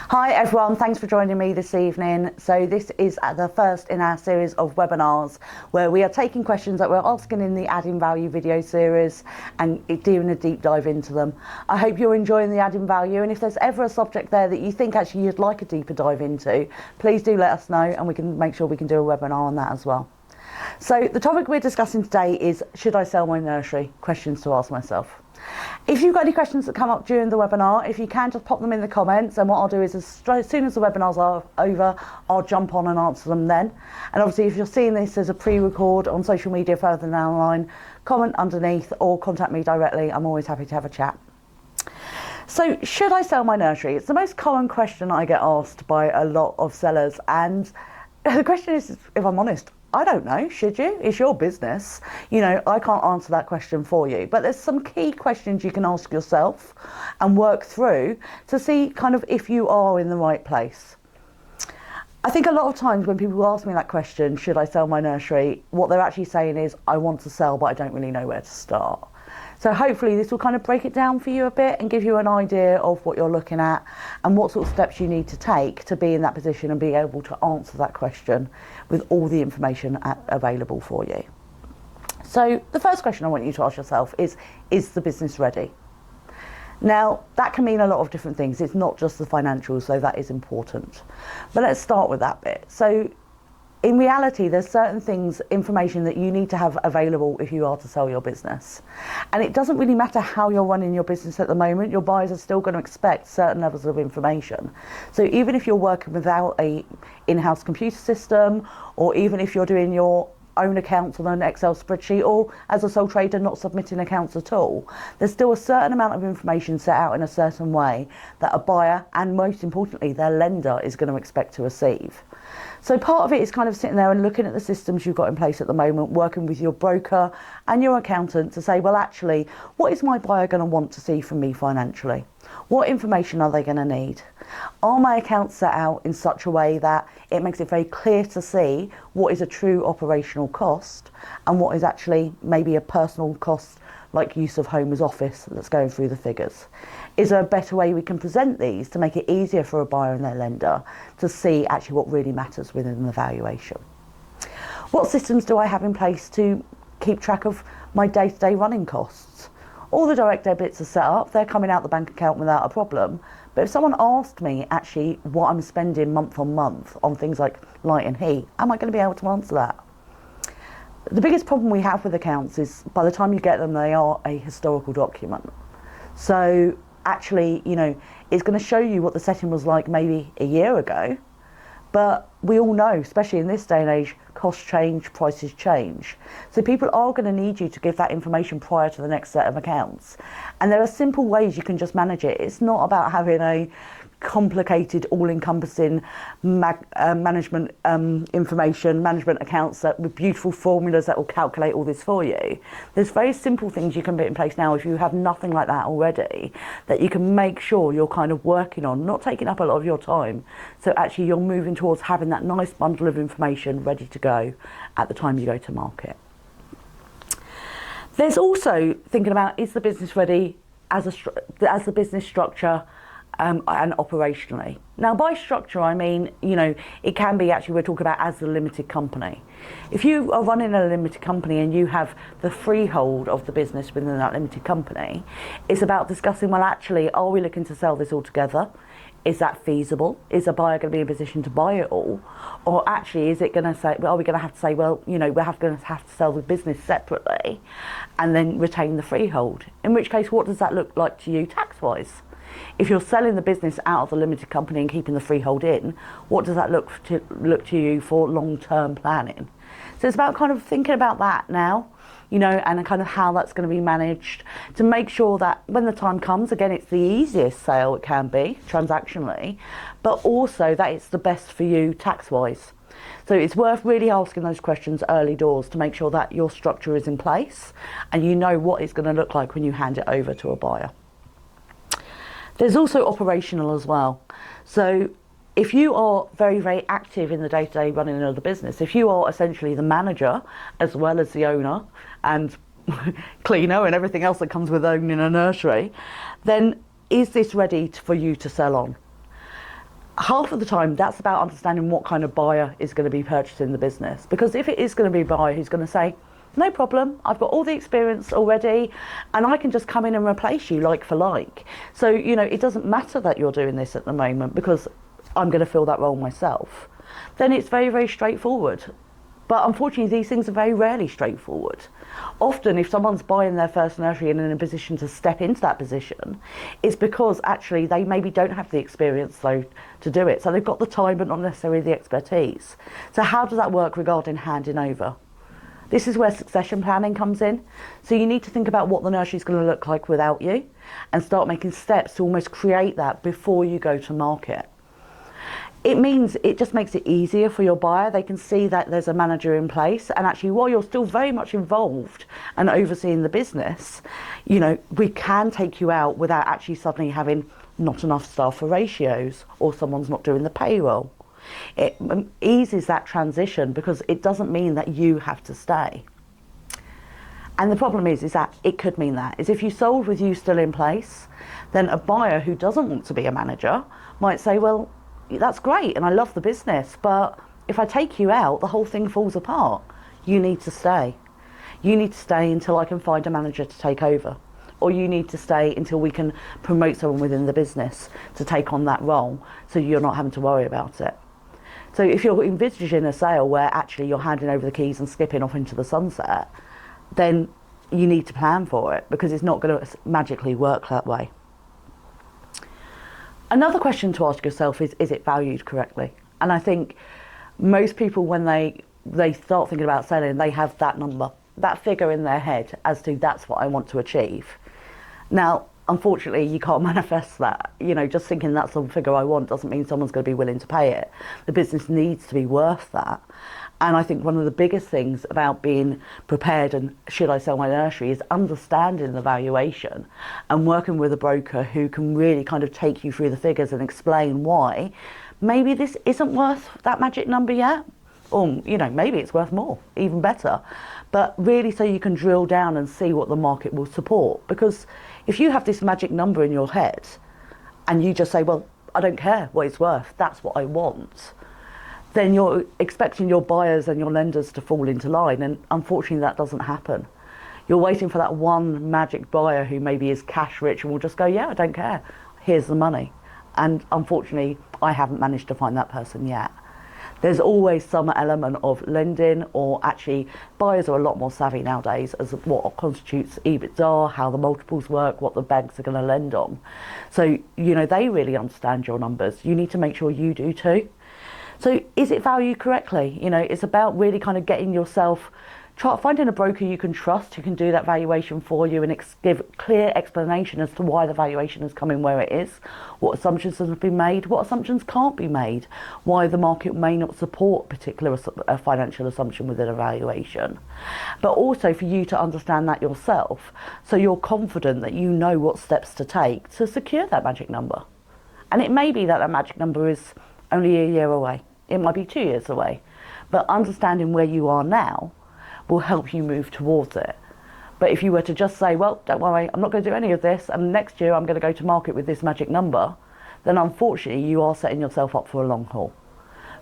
Hi everyone, thanks for joining me this evening. So this is the first in our series of webinars where we are taking questions that we're asking in the Adding Value video series and doing a deep dive into them. I hope you're enjoying the Adding Value, and if there's ever a subject there that you think actually you'd like a deeper dive into, please do let us know and we can make sure we can do a webinar on that as well. So the topic we're discussing today is, should I sell my nursery? Questions to ask myself. If you've got any questions that come up during the webinar, if you can just pop them in the comments, and what I'll do is as soon as the webinars are over, I'll jump on and answer them then. And obviously if you're seeing this as a pre-record on social media further down the line, comment underneath or contact me directly. I'm always happy to have a chat. So should I sell my nursery? It's the most common question I get asked by a lot of sellers, and the question is, if I'm honest, I don't know, should you? It's your business. You know, I can't answer that question for you. But there's some key questions you can ask yourself and work through to see kind of if you are in the right place. I think a lot of times when people ask me that question, should I sell my nursery? What they're actually saying is, I want to sell, but I don't really know where to start. So hopefully this will kind of break it down for you a bit and give you an idea of what you're looking at and what sort of steps you need to take to be in that position and be able to answer that question with all the information available for you. So the first question I want you to ask yourself is the business ready? Now, that can mean a lot of different things. It's not just the financials, so that is important. But let's start with that bit. So in reality, there's certain things, information that you need to have available if you are to sell your business. And it doesn't really matter how you're running your business at the moment, your buyers are still going to expect certain levels of information. So even if you're working without a in-house computer system, or even if you're doing your own accounts on an Excel spreadsheet, or as a sole trader not submitting accounts at all, there's still a certain amount of information set out in a certain way that a buyer, and most importantly their lender, is going to expect to receive. So part of it is kind of sitting there and looking at the systems you've got in place at the moment, working with your broker and your accountant to say, well, actually, what is my buyer going to want to see from me financially? What information are they going to need? Are my accounts set out in such a way that it makes it very clear to see what is a true operational cost and what is actually maybe a personal cost, like use of home as office, that's going through the figures? Is there a better way we can present these to make it easier for a buyer and their lender to see actually what really matters within the valuation? What systems do I have in place to keep track of my day-to-day running costs? All the direct debits are set up, they're coming out the bank account without a problem. But if someone asked me actually what I'm spending month on month on things like light and heat, am I going to be able to answer that? The biggest problem we have with accounts is by the time you get them, they are a historical document. So actually, you know, it's going to show you what the setting was like maybe a year ago, but we all know, especially in this day and age, costs change, prices change. So people are going to need you to give that information prior to the next set of accounts. And there are simple ways you can just manage it. It's not about having a complicated, all-encompassing management information, management accounts with beautiful formulas that will calculate all this for you. There's very simple things you can put in place now if you have nothing like that already, that you can make sure you're kind of working on, not taking up a lot of your time. So actually you're moving towards having that nice bundle of information ready to go at the time you go to market. There's also thinking about, is the business ready as the business structure and operationally. Now by structure I mean, you know, it can be actually, we're talking about as a limited company. If you are running a limited company and you have the freehold of the business within that limited company, it's about discussing, well actually, are we looking to sell this all together? Is that feasible? Is a buyer going to be in a position to buy it all? Or actually is it going to say, well, are we going to have to say, well, you know, we're going to have to sell the business separately and then retain the freehold? In which case, what does that look like to you tax-wise? If you're selling the business out of the limited company and keeping the freehold in, what does that look to you for long-term planning? So it's about kind of thinking about that now, you know, and kind of how that's going to be managed to make sure that when the time comes, again, it's the easiest sale it can be transactionally, but also that it's the best for you tax-wise. So it's worth really asking those questions early doors to make sure that your structure is in place and you know what it's going to look like when you hand it over to a buyer. There's also operational as well. So if you are very, very active in the day-to-day running of the business, if you are essentially the manager as well as the owner and cleaner and everything else that comes with owning a nursery, then is this ready for you to sell on? half of the time that's about understanding what kind of buyer is going to be purchasing the business. Because if it is going to be a buyer who's going to say, no problem, I've got all the experience already and I can just come in and replace you like for like. So, you know, it doesn't matter that you're doing this at the moment because I'm going to fill that role myself. Then it's very, very straightforward. But unfortunately, these things are very rarely straightforward. Often, if someone's buying their first nursery and in a position to step into that position, it's because actually they maybe don't have the experience though to do it. So they've got the time but not necessarily the expertise. So how does that work regarding handing over? This is where succession planning comes in. So you need to think about what the nursery is going to look like without you and start making steps to almost create that before you go to market. It just makes it easier for your buyer. They can see that there's a manager in place, and actually while you're still very much involved and overseeing the business, you know, we can take you out without actually suddenly having not enough staff for ratios or someone's not doing the payroll. It eases that transition because it doesn't mean that you have to stay. And the problem is that it could mean that is if you sold with you still in place, then a buyer who doesn't want to be a manager might say, well, that's great and I love the business, but if I take you out, the whole thing falls apart. You need to stay. You need to stay until I can find a manager to take over. Or you need to stay until we can promote someone within the business to take on that role so you're not having to worry about it. So if you're envisaging a sale where actually you're handing over the keys and skipping off into the sunset, then you need to plan for it because it's not going to magically work that way. Another question to ask yourself is it valued correctly? And I think most people, when they start thinking about selling, they have that number, that figure in their head as to that's what I want to achieve. Now, unfortunately, you can't manifest that. You know, just thinking that's the figure I want doesn't mean someone's going to be willing to pay it. The business needs to be worth that. And I think one of the biggest things about being prepared and should I sell my nursery is understanding the valuation and working with a broker who can really kind of take you through the figures and explain why maybe this isn't worth that magic number yet. Or, you know, maybe it's worth more, even better. But really so you can drill down and see what the market will support. Because if you have this magic number in your head and you just say, well, I don't care what it's worth, that's what I want, then you're expecting your buyers and your lenders to fall into line, and unfortunately that doesn't happen. You're waiting for that one magic buyer who maybe is cash rich and will just go, yeah, I don't care, here's the money. And unfortunately, I haven't managed to find that person yet. There's always some element of lending, or actually buyers are a lot more savvy nowadays as what constitutes EBITDA, how the multiples work, what the banks are going to lend on. So, you know, they really understand your numbers. You need to make sure you do too. So is it valued correctly? You know, it's about really kind of getting yourself, finding a broker you can trust who can do that valuation for you and give clear explanation as to why the valuation is coming where it is, what assumptions have been made, what assumptions can't be made, why the market may not support particular financial assumption within a valuation. But also for you to understand that yourself so you're confident that you know what steps to take to secure that magic number. And it may be that that magic number is only a year away. It might be 2 years away. But understanding where you are now will help you move towards it. But if you were to just say, well, don't worry, I'm not going to do any of this, and next year I'm going to go to market with this magic number, then unfortunately you are setting yourself up for a long haul.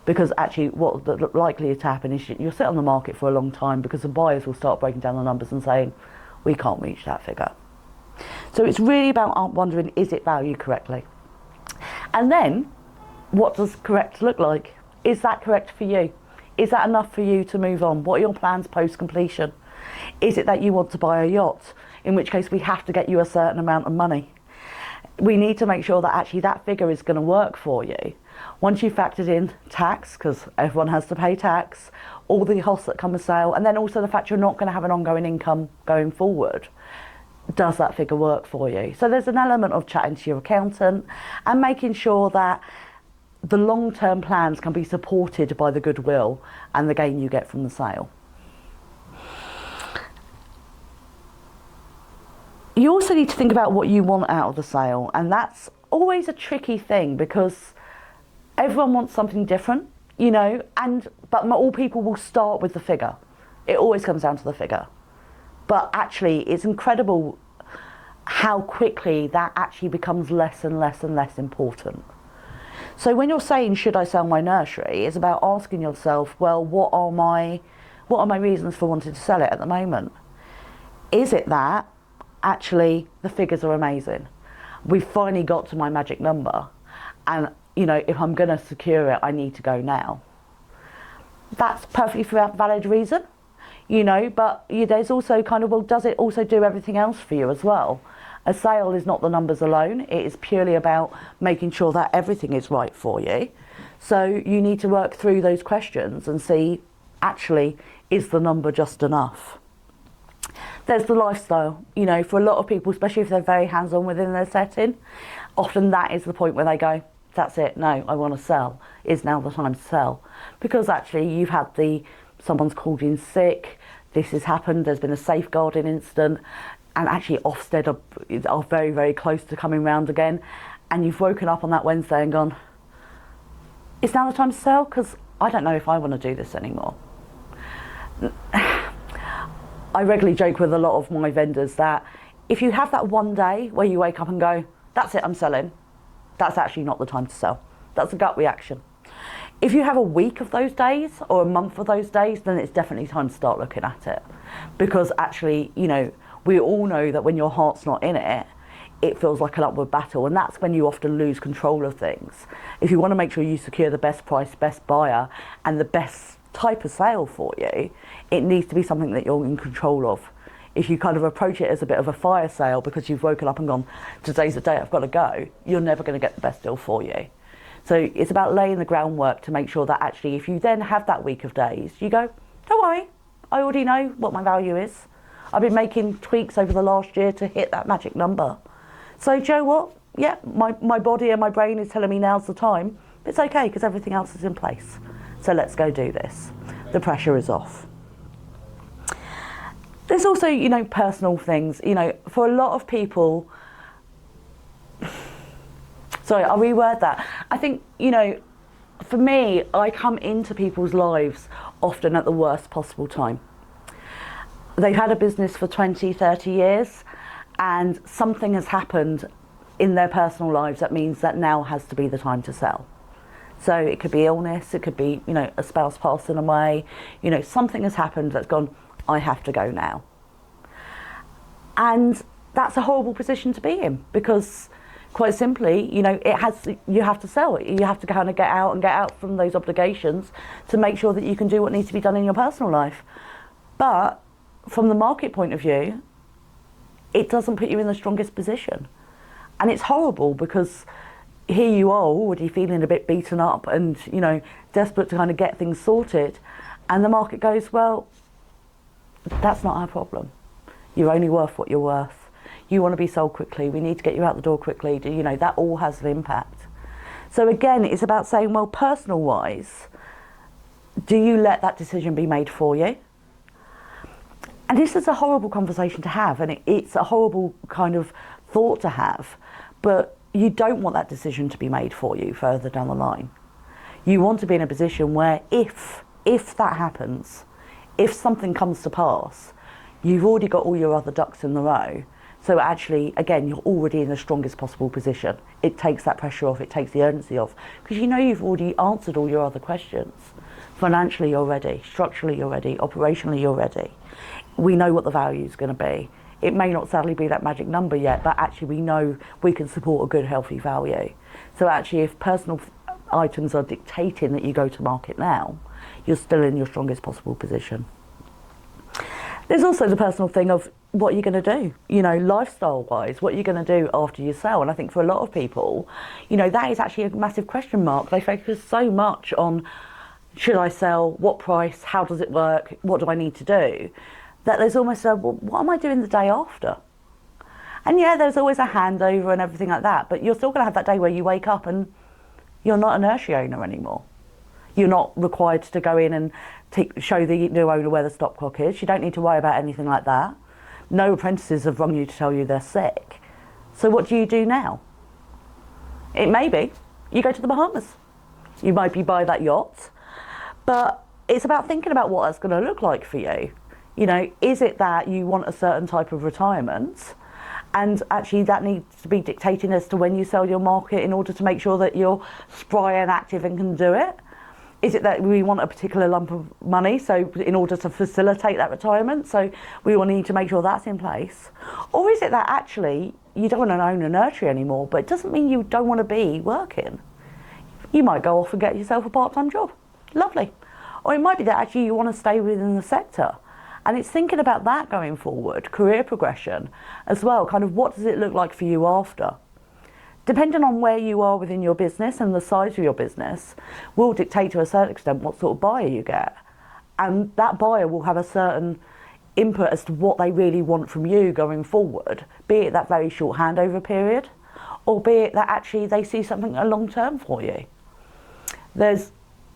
Because actually what's likely to happen is you'll sit on the market for a long time because the buyers will start breaking down the numbers and saying, we can't reach that figure. So it's really about wondering, is it valued correctly? And then, what does correct look like? Is that correct for you? Is that enough for you to move on? What are your plans post-completion? Is it that you want to buy a yacht? In which case we have to get you a certain amount of money. We need to make sure that actually that figure is going to work for you. Once you've factored in tax, because everyone has to pay tax, all the costs that come with sale, and then also the fact you're not going to have an ongoing income going forward, does that figure work for you? So there's an element of chatting to your accountant and making sure that the long-term plans can be supported by the goodwill and the gain you get from the sale. You also need to think about what you want out of the sale, and that's always a tricky thing because everyone wants something different, you know, but not all people will start with the figure. It always comes down to the figure. But actually, it's incredible how quickly that actually becomes less and less and less important. So when you're saying, should I sell my nursery, it's about asking yourself, well, what are my reasons for wanting to sell it at the moment? Is it that actually the figures are amazing? We've finally got to my magic number, and if I'm going to secure it, I need to go now. That's perfectly valid reason, but there's also kind of, well, does it also do everything else for you as well? A sale is not the numbers alone. It is purely about making sure that everything is right for you. So you need to work through those questions and see, actually, is the number just enough? There's the lifestyle. For a lot of people, especially if they're very hands-on within their setting, often that is the point where they go, that's it, no, I want to sell. Is now the time to sell? Because actually you've had someone's called in sick, this has happened, there's been a safeguarding incident, and actually Ofsted are very, very close to coming round again, and you've woken up on that Wednesday and gone, is now the time to sell? Because I don't know if I want to do this anymore. I regularly joke with a lot of my vendors that if you have that one day where you wake up and go, that's it, I'm selling, that's actually not the time to sell. That's a gut reaction. If you have a week of those days or a month of those days, then it's definitely time to start looking at it. Because actually, we all know that when your heart's not in it, it feels like an upward battle, and that's when you often lose control of things. If you want to make sure you secure the best price, best buyer, and the best type of sale for you, it needs to be something that you're in control of. If you kind of approach it as a bit of a fire sale because you've woken up and gone, today's the day, I've got to go, you're never going to get the best deal for you. So it's about laying the groundwork to make sure that actually if you then have that week of days, you go, don't worry, I already know what my value is. I've been making tweaks over the last year to hit that magic number. So do you know what? Yeah, my body and my brain is telling me now's the time. It's okay because everything else is in place. So let's go do this. The pressure is off. There's also, personal things. For a lot of people, sorry, I'll reword that. I think, for me, I come into people's lives often at the worst possible time. They've had a business for 20, 30 years, and something has happened in their personal lives that means that now has to be the time to sell. So it could be illness, it could be, a spouse passing away, something has happened that's gone, I have to go now. And that's a horrible position to be in because quite simply, you have to sell it. You have to kind of get out from those obligations to make sure that you can do what needs to be done in your personal life. But from the market point of view, it doesn't put you in the strongest position. And it's horrible because here you are already feeling a bit beaten up and, desperate to kind of get things sorted. And the market goes, well, that's not our problem. You're only worth what you're worth. You want to be sold quickly. We need to get you out the door quickly. That all has an impact. So again, it's about saying, well, personal wise, do you let that decision be made for you? And this is a horrible conversation to have, and it's a horrible kind of thought to have, but you don't want that decision to be made for you further down the line. You want to be in a position where if that happens, if something comes to pass, you've already got all your other ducks in the row. So actually, again, you're already in the strongest possible position. It takes that pressure off, it takes the urgency off, because you've already answered all your other questions. Financially, you're ready. Structurally, you're ready. Operationally, you're ready. We know what the value is going to be. It may not sadly be that magic number yet, but actually we know we can support a good, healthy value. So actually, if personal items are dictating that you go to market now, you're still in your strongest possible position. There's also the personal thing of what you're going to do, lifestyle-wise, what you're going to do after you sell. And I think for a lot of people, that is actually a massive question mark. They focus so much on, should I sell, what price, how does it work, what do I need to do, that there's almost a, well, what am I doing the day after? And yeah, there's always a handover and everything like that, but you're still going to have that day where you wake up and you're not a nursery owner anymore. You're not required to go in and show the new owner where the stopcock is. You don't need to worry about anything like that. No apprentices have rung you to tell you they're sick. So what do you do now? It may be you go to the Bahamas. You might be by that yacht, but it's about thinking about what that's going to look like for you. Is it that you want a certain type of retirement And actually that needs to be dictated as to when you sell your market in order to make sure that you're spry and active and can do it. Is it that we want a particular lump of money, so in order to facilitate that retirement, so we will need to make sure that's in place? Or is it that actually you don't want to own a nursery anymore, but it doesn't mean you don't want to be working? You might go off and get yourself a part-time job. Lovely. Or it might be that actually you want to stay within the sector. And it's thinking about that going forward, career progression as well, kind of what does it look like for you after? Depending on where you are within your business and the size of your business will dictate to a certain extent what sort of buyer you get. And that buyer will have a certain input as to what they really want from you going forward, be it that very short handover period, or be it that actually they see something a long term for you. There's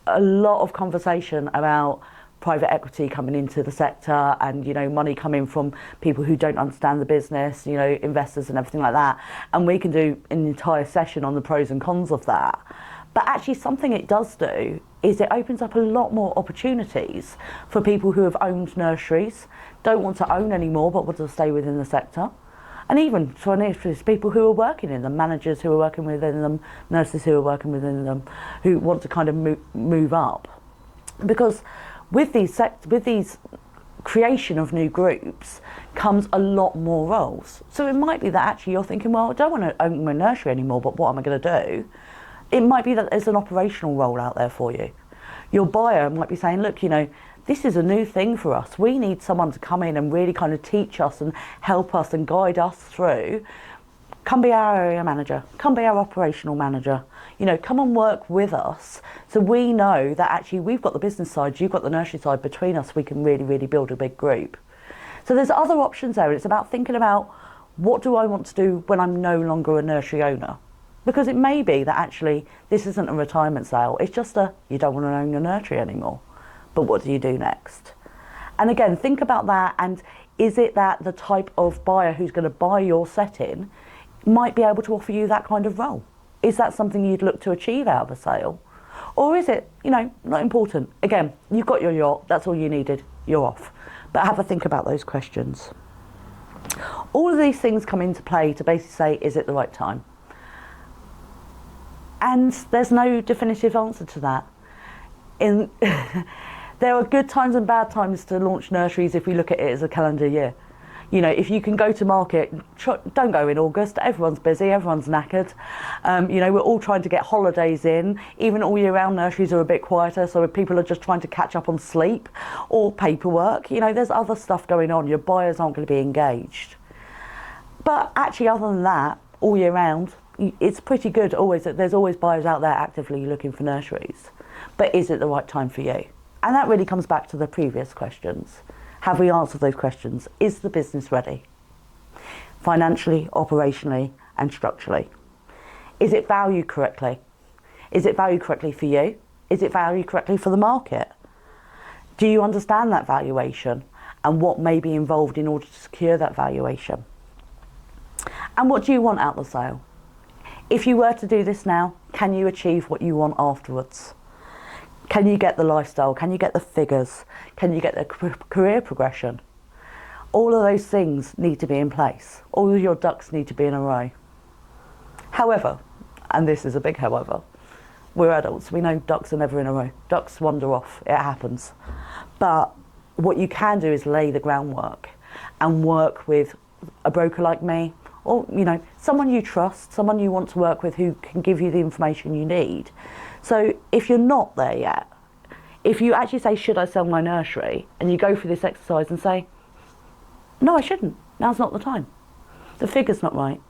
a lot of conversation about private equity coming into the sector and, you know, money coming from people who don't understand the business, you know, investors and everything like that. And we can do an entire session on the pros and cons of that. But actually something it does do is it opens up a lot more opportunities for people who have owned nurseries, don't want to own anymore but want to stay within the sector. And even for nurseries, people who are working in them, managers who are working within them, nurses who are working within them, who want to kind of move up. Because with these creation of new groups comes a lot more roles. So it might be that actually you're thinking, well, I don't want to own my nursery anymore, but what am I going to do? It might be that there's an operational role out there for you. Your buyer might be saying, look, you know, this is a new thing for us. We need someone to come in and really kind of teach us and help us and guide us through. Come be our area manager, come be our operational manager, you know, come and work with us so we know that actually we've got the business side, you've got the nursery side, between us we can really, really build a big group. So there's other options there. It's about thinking about what do I want to do when I'm no longer a nursery owner? Because it may be that actually this isn't a retirement sale, it's just you don't want to own your nursery anymore. But what do you do next? And again, think about that, and is it that the type of buyer who's going to buy your setting might be able to offer you that kind of role? Is that something you'd look to achieve out of a sale? Or is it, you know, not important? Again, you've got your yacht, that's all you needed, you're off. But have a think about those questions. All of these things come into play to basically say, is it the right time? And there's no definitive answer to that. There are good times and bad times to launch nurseries if we look at it as a calendar year. You know, if you can go to market, don't go in August. Everyone's busy, everyone's knackered. You know, we're all trying to get holidays in. Even all year round nurseries are a bit quieter, so people are just trying to catch up on sleep or paperwork. You know, there's other stuff going on. Your buyers aren't going to be engaged. But actually, other than that, all year round, it's pretty good always. There's always buyers out there actively looking for nurseries. But is it the right time for you? And that really comes back to the previous questions. Have we answered those questions? Is the business ready? Financially, operationally, and structurally. Is it valued correctly? Is it valued correctly for you? Is it valued correctly for the market? Do you understand that valuation and what may be involved in order to secure that valuation? And what do you want out of the sale? If you were to do this now, can you achieve what you want afterwards? Can you get the lifestyle? Can you get the figures? Can you get the career progression? All of those things need to be in place. All of your ducks need to be in a row. However, and this is a big however, we're adults. We know ducks are never in a row. Ducks wander off. It happens. But what you can do is lay the groundwork and work with a broker like me, or, you know, someone you trust, someone you want to work with who can give you the information you need. So if you're not there yet, if you actually say, should I sell my nursery? And you go through this exercise and say, no, I shouldn't. Now's not the time. The figure's not right.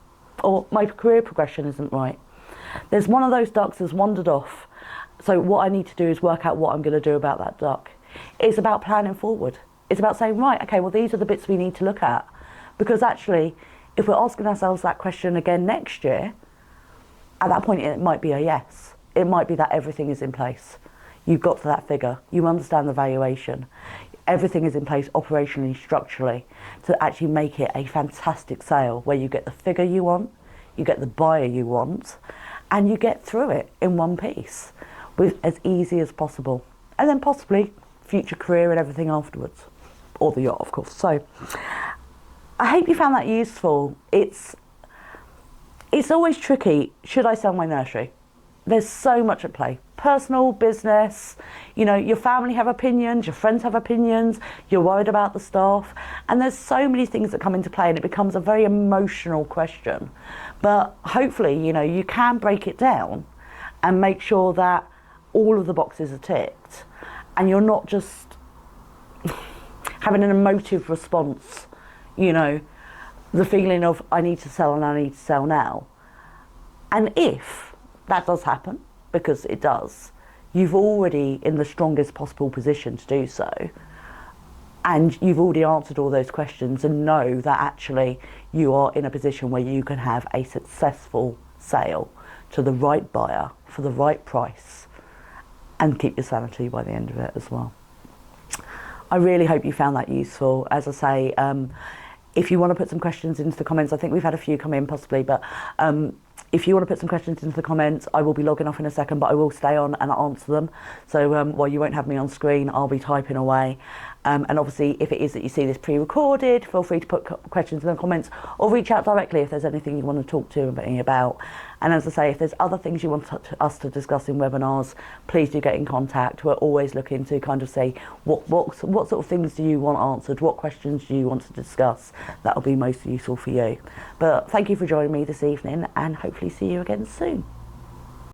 Or my career progression isn't right. There's one of those ducks that's wandered off. So what I need to do is work out what I'm going to do about that duck. It's about planning forward. It's about saying, right, okay, well, these are the bits we need to look at. Because actually, if we're asking ourselves that question again next year, at that point it might be a yes. It might be that everything is in place. You've got to that figure. You understand the valuation. Everything is in place operationally, structurally, to actually make it a fantastic sale where you get the figure you want, you get the buyer you want, and you get through it in one piece with as easy as possible. And then possibly future career and everything afterwards. Or the yacht, of course. So I hope you found that useful. It's always tricky. Should I sell my nursery? There's so much at play. Personal, business, you know, your family have opinions, your friends have opinions, you're worried about the staff, and there's so many things that come into play, and it becomes a very emotional question. But hopefully, you know, you can break it down and make sure that all of the boxes are ticked, and you're not just having an emotive response, you know, the feeling of I need to sell and I need to sell now. And if that does happen, because it does, you've already in the strongest possible position to do so, and you've already answered all those questions and know that actually you are in a position where you can have a successful sale to the right buyer for the right price and keep your sanity by the end of it as well. I really hope you found that useful. As I say, if you want to put some questions into the comments, I think we've had a few come in possibly, but if you want to put some questions into the comments, I will be logging off in a second, but I will stay on and answer them. So while you won't have me on screen, I'll be typing away. And obviously, if it is that you see this pre-recorded, feel free to put questions in the comments or reach out directly if there's anything you want to talk to me about. And as I say, if there's other things you want us to discuss in webinars, please do get in contact. We're always looking to kind of say, what sort of things do you want answered? What questions do you want to discuss? That'll be most useful for you. But thank you for joining me this evening, and hopefully see you again soon.